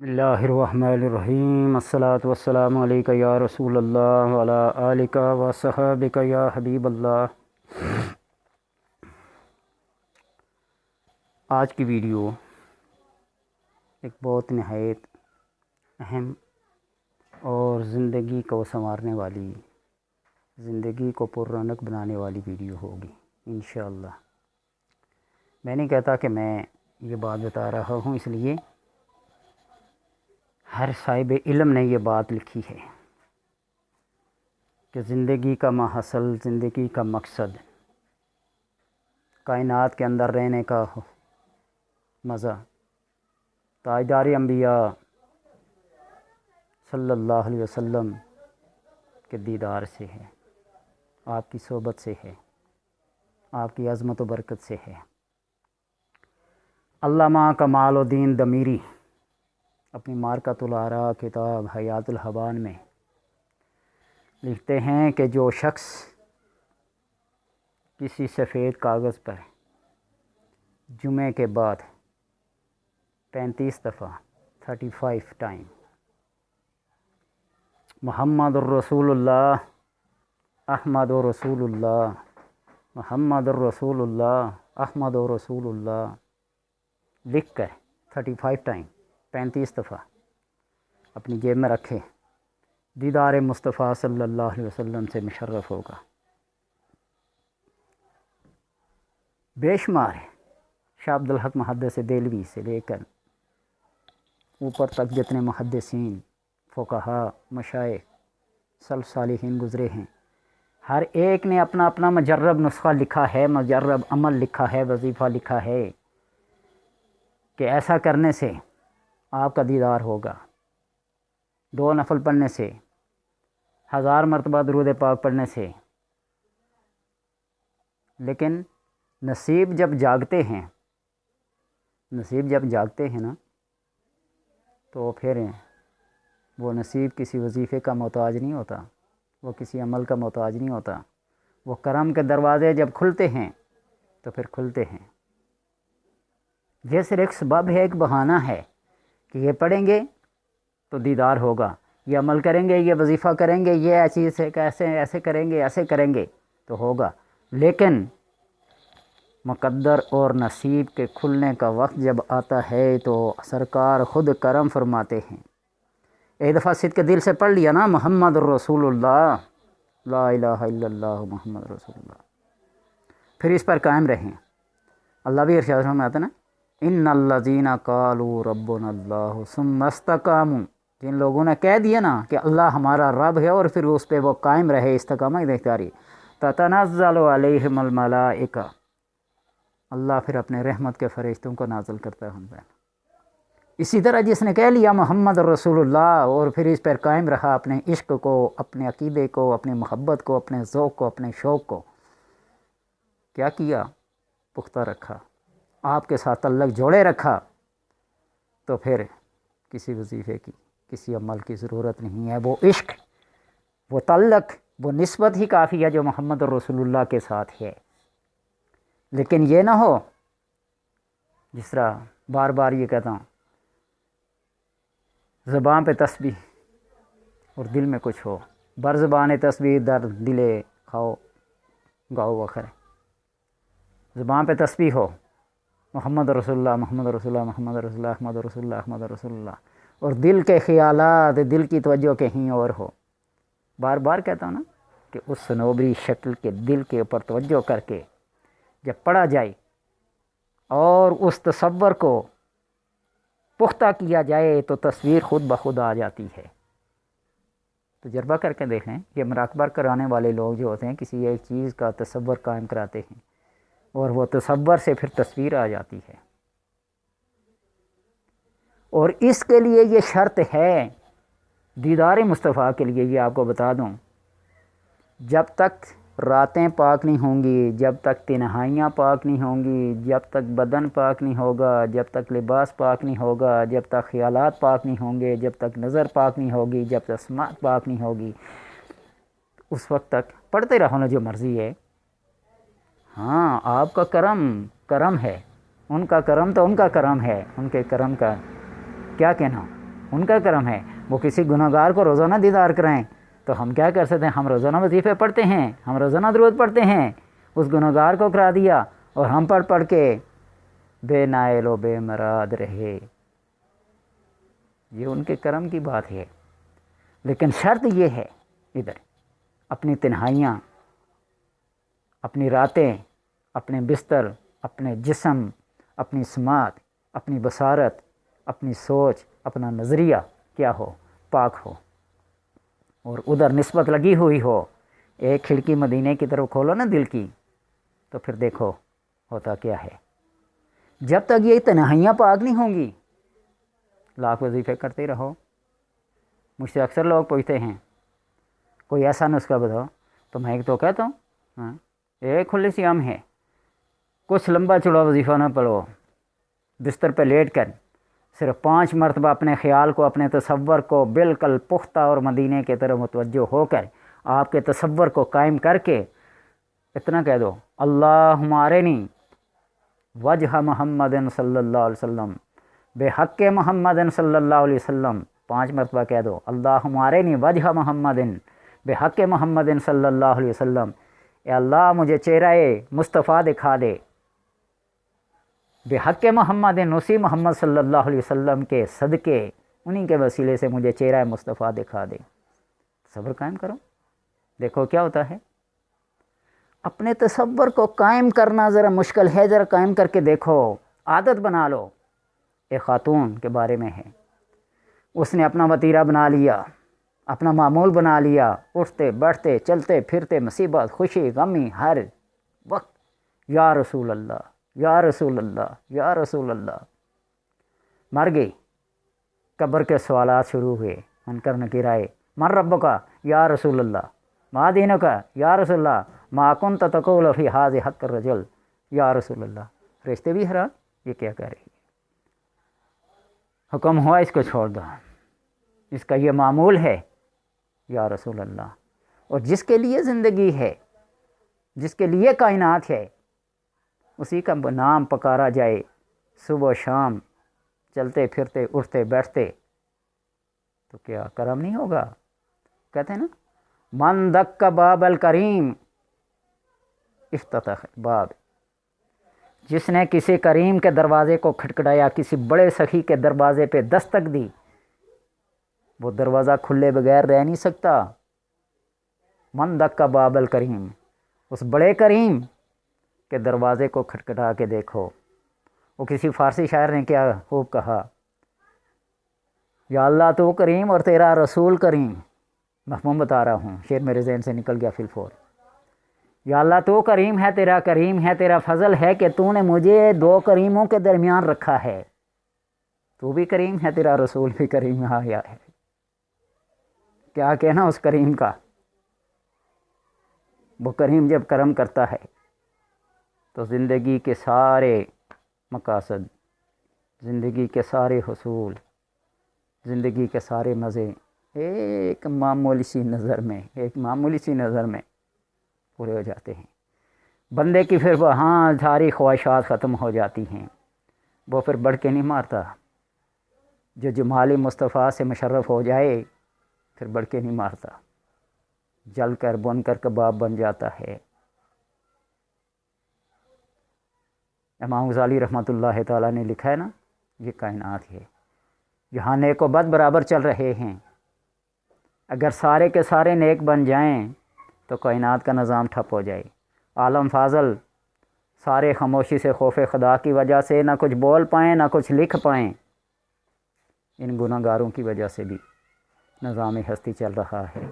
بسم اللہ الرحمن الرحیم، الصلاۃ والسلام علیک یا رسول اللہ وعلی آلک و صحابک یا حبیب اللہ۔ آج کی ویڈیو ایک بہت نہایت اہم اور زندگی کو سنوارنے والی، زندگی کو پر رونق بنانے والی ویڈیو ہوگی انشاءاللہ۔ میں نہیں کہتا کہ میں یہ بات بتا رہا ہوں، اس لیے ہر صاحب علم نے یہ بات لکھی ہے کہ زندگی کا ماحصل، زندگی کا مقصد، کائنات کے اندر رہنے کا مزہ تاجدار انبیاء صلی اللہ علیہ وسلم کے دیدار سے ہے، آپ کی صحبت سے ہے، آپ کی عظمت و برکت سے ہے۔ علامہ کمال الدین دمیری اپنی مارکۃ الآراء کتاب حیات الحبان میں لکھتے ہیں کہ جو شخص کسی سفید کاغذ پر جمعے کے بعد 35 دفعہ 35 ٹائم محمد الرسول اللہ، احمد رسول اللہ، محمد الرسول اللہ، احمد رسول اللہ لکھ کر 35 ٹائم 35 دفعہ اپنی جیب میں رکھے، دیدار مصطفیٰ صلی اللہ علیہ وسلم سے مشرف ہوگا۔ بے شمار شاہ عبدالحق محدث دہلوی سے لے کر اوپر تک جتنے محدثین، فقہاء، مشائخ، سلف صالحین گزرے ہیں، ہر ایک نے اپنا اپنا مجرب نسخہ لکھا ہے، مجرب عمل لکھا ہے، وظیفہ لکھا ہے کہ ایسا کرنے سے آپ کا دیدار ہوگا، 2 نفل پڑھنے سے، 1000 مرتبہ درود پاک پڑھنے سے۔ لیکن نصیب جب جاگتے ہیں، نصیب جب جاگتے ہیں نا، تو پھر وہ نصیب کسی وظیفے کا محتاج نہیں ہوتا، وہ کسی عمل کا محتاج نہیں ہوتا، وہ کرم کے دروازے جب کھلتے ہیں تو پھر کھلتے ہیں۔ یہ صرف ایک سبب ہے، ایک بہانہ ہے کہ یہ پڑھیں گے تو دیدار ہوگا، یہ عمل کریں گے، یہ وظیفہ کریں گے، یہ چیز ہے کہ ایسے کریں گے، ایسے کریں گے تو ہوگا۔ لیکن مقدر اور نصیب کے کھلنے کا وقت جب آتا ہے تو سرکار خود کرم فرماتے ہیں۔ ایک دفعہ صدق دل سے پڑھ لیا نا، محمد الرسول اللہ، لا الہ الا اللہ محمد رسول اللہ، پھر اس پر قائم رہیں۔ اللہ بھی ارشاد میں آتا نا، ان الذین قالوا ربنا اللہ ثم استقاموا، جن لوگوں نے کہہ دیا نا کہ اللہ ہمارا رب ہے اور پھر اس پہ وہ قائم رہے، استقامت اختیاری، تتنزل علیہم الملائکہ، اللہ پھر اپنے رحمت کے فرشتوں کو نازل کرتا ہے۔ اسی طرح جس نے کہہ لیا محمد رسول اللہ اور پھر اس پر قائم رہا، اپنے عشق کو، اپنے عقیدے کو، اپنی محبت کو، اپنے ذوق کو، اپنے شوق کو کیا کیا؟ پختہ رکھا، آپ کے ساتھ تعلق جوڑے رکھا، تو پھر کسی وظیفے کی، کسی عمل کی ضرورت نہیں ہے۔ وہ عشق، وہ تعلق، وہ نسبت ہی کافی ہے جو محمد رسول اللہ کے ساتھ ہے۔ لیکن یہ نہ ہو، جس طرح بار بار یہ کہتا ہوں، زبان پہ تسبیح اور دل میں کچھ ہو، بر زبان تسبیح در دل کھاؤ گاؤ وخر، زبان پہ تسبیح ہو محمد رسول اللہ، محمد رسول اللہ، محمد رسول اللہ، احمد رسول اللہ، احمد رسول اللہ، اور دل کے خیالات، دل کی توجہ کہیں اور ہو۔ بار بار کہتا ہوں نا کہ اس صنوبری شکل کے دل کے اوپر توجہ کر کے جب پڑھا جائے اور اس تصور کو پختہ کیا جائے تو تصویر خود بخود آ جاتی ہے۔ تجربہ کر کے دیکھیں، یہ مراقبہ کرانے والے لوگ جو ہوتے ہیں کسی ایک چیز کا تصور قائم کراتے ہیں اور وہ تصور سے پھر تصویر آ جاتی ہے۔ اور اس کے لیے یہ شرط ہے، دیدار مصطفیٰ کے لیے یہ آپ کو بتا دوں، جب تک راتیں پاک نہیں ہوں گی، جب تک تنہائیاں پاک نہیں ہوں گی، جب تک بدن پاک نہیں ہوگا، جب تک لباس پاک نہیں ہوگا، جب تک خیالات پاک نہیں ہوں گے، جب تک نظر پاک نہیں ہوگی، جب تک سماعت پاک نہیں ہوگی، اس وقت تک پڑھتے رہو نا جو مرضی ہے۔ ہاں، آپ کا کرم ہے، ان کا کرم تو ان کا کرم ہے، ان کے کرم کا کیا کہنا۔ ان کا کرم ہے. وہ کسی گناہگار کو روزانہ دیدار کرائیں تو ہم کیا کر سکتے ہیں؟ ہم روزانہ وظیفے پڑھتے ہیں، ہم روزانہ درود پڑھتے ہیں. اس گناہگار کو کرا دیا اور ہم پڑھ کے بے نائل و بے مراد رہے. یہ ان کے کرم کی بات ہے. لیکن شرط یہ ہے ادھر اپنی تنہائیاں، اپنی راتیں، اپنے بستر، اپنے جسم، اپنی سماعت، اپنی بصارت، اپنی سوچ، اپنا نظریہ کیا ہو؟ پاک ہو، اور ادھر نسبت لگی ہوئی ہو. ایک کھڑکی مدینے کی طرف کھولو نا دل کی، تو پھر دیکھو ہوتا کیا ہے. جب تک یہ تنہائیاں پاک نہیں ہوں گی، لاکھ وظیفے کرتے رہو. مجھ سے اکثر لوگ پوچھتے ہیں کوئی ایسا نسخہ بتاؤ، تو میں تو کہتا ہوں ہاں ایک کھلی سی عام ہے. کچھ لمبا چوڑا وظیفہ نہ پڑھو، بستر پہ لیٹ کر صرف 5 مرتبہ اپنے خیال کو، اپنے تصور کو بالکل پختہ اور مدینے کی طرف متوجہ ہو کر آپ کے تصور کو قائم کر کے اتنا کہہ دو اللہم ارنی وجہ محمد صلی اللہ علیہ وسلم بے حق محمد صلی اللہ علیہ وسلم. 5 مرتبہ کہہ دو اللہم ارنی وجہ محمد بے حق محمد صلی اللہ علیہ وسلم. اے اللہ مجھے چہرہ مصطفیٰ دکھا دے بے حق محمد، اسی محمد صلی اللہ علیہ وسلم کے صدقے، انہی کے وسیلے سے مجھے چہرہ مصطفیٰ دکھا دے. صبر قائم کرو، دیکھو کیا ہوتا ہے. اپنے تصور کو قائم کرنا ذرا مشکل ہے، ذرا قائم کر کے دیکھو، عادت بنا لو. ایک خاتون کے بارے میں ہے، اس نے اپنا وتیرہ بنا لیا، اپنا معمول بنا لیا. اٹھتے بیٹھتے چلتے پھرتے مصیبت خوشی غمی ہر وقت یا رسول اللہ یا رسول اللہ یا رسول اللہ. مر گئی، قبر کے سوالات شروع ہوئے، منکر نکیر آئے. من رب کا یا رسول اللہ، ما دین کا یا رسول اللہ، ما کنت تقول فی ھذا حق الرجل یا رسول اللہ. رشتے بھی حیران، یہ کیا کہہ رہی ہے. حکم ہوا اس کو چھوڑ دو، اس کا یہ معمول ہے یا رسول اللہ. اور جس کے لیے زندگی ہے، جس کے لیے کائنات ہے، اسی کا نام پکارا جائے صبح و شام، چلتے پھرتے اٹھتے بیٹھتے، تو کیا کرم نہیں ہوگا؟ کہتے ہیں نا من دق باب الکریم افتتح باب. جس نے کسی کریم کے دروازے کو کھٹکھٹایا، کسی بڑے سخی کے دروازے پہ دستک دی، وہ دروازہ کھلے بغیر رہ نہیں سکتا. من دق باب الکریم، اس بڑے کریم کے دروازے کو کھٹکھٹا کے دیکھو. وہ کسی فارسی شاعر نے کیا خوب کہا، یا اللہ تو کریم اور تیرا رسول کریم. مفہوم بتا رہا ہوں، شعر میرے ذہن سے نکل گیا فی الفور. یا اللہ تو کریم ہے، تیرا فضل ہے کہ تو نے مجھے 2 کریموں کے درمیان رکھا ہے. تو بھی کریم ہے، تیرا رسول بھی کریم آیا ہے. کیا کہنا اس کریم کا. وہ کریم جب کرم کرتا ہے تو زندگی کے سارے مقاصد، زندگی کے سارے حصول، زندگی کے سارے مزے ایک معمولی سی نظر میں پورے ہو جاتے ہیں. بندے کی پھر وہاں ساری خواہشات ختم ہو جاتی ہیں. وہ پھر بڑھ کے نہیں مارتا. جو جمالی مصطفیٰ سے مشرف ہو جائے پھر بڑھ کے نہیں مارتا، جل کر بن کر کباب بن جاتا ہے. امام غزالی رحمۃ اللہ تعالیٰ نے لکھا ہے نا، یہ کائنات ہے، یہاں نیک و بد برابر چل رہے ہیں. اگر سارے کے سارے نیک بن جائیں تو کائنات کا نظام ٹھپ ہو جائے. عالم فاضل سارے خاموشی سے خوف خدا کی وجہ سے نہ کچھ بول پائیں نہ کچھ لکھ پائیں. ان گناہ گاروں کی وجہ سے بھی نظام ہستی چل رہا ہے.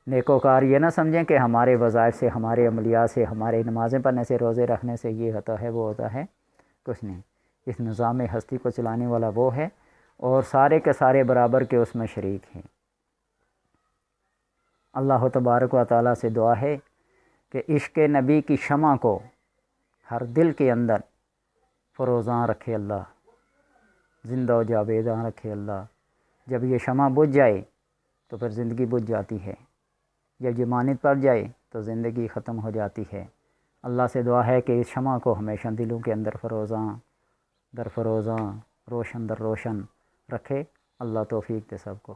نیکوکار یہ نہ سمجھیں کہ ہمارے وظائف سے، ہمارے عملیات سے، ہمارے نمازیں پڑھنے سے، روزے رکھنے سے یہ ہوتا ہے وہ ہوتا ہے، کچھ نہیں. اس نظام ہستی کو چلانے والا وہ ہے، اور سارے کے سارے برابر کے اس میں شریک ہیں. اللہ تبارک و تعالیٰ سے دعا ہے کہ عشق نبی کی شمع کو ہر دل کے اندر فروزاں رکھے اللہ، زندہ و جاویداں رکھے اللہ. جب یہ شمع بجھ جائے تو پھر زندگی بجھ جاتی ہے، جب یہ مانند پڑ جائے تو زندگی ختم ہو جاتی ہے. اللہ سے دعا ہے کہ اس شمع کو ہمیشہ دلوں کے اندر فروزاں در فروزاں، روشن در روشن رکھے. اللہ توفیق دے سب کو.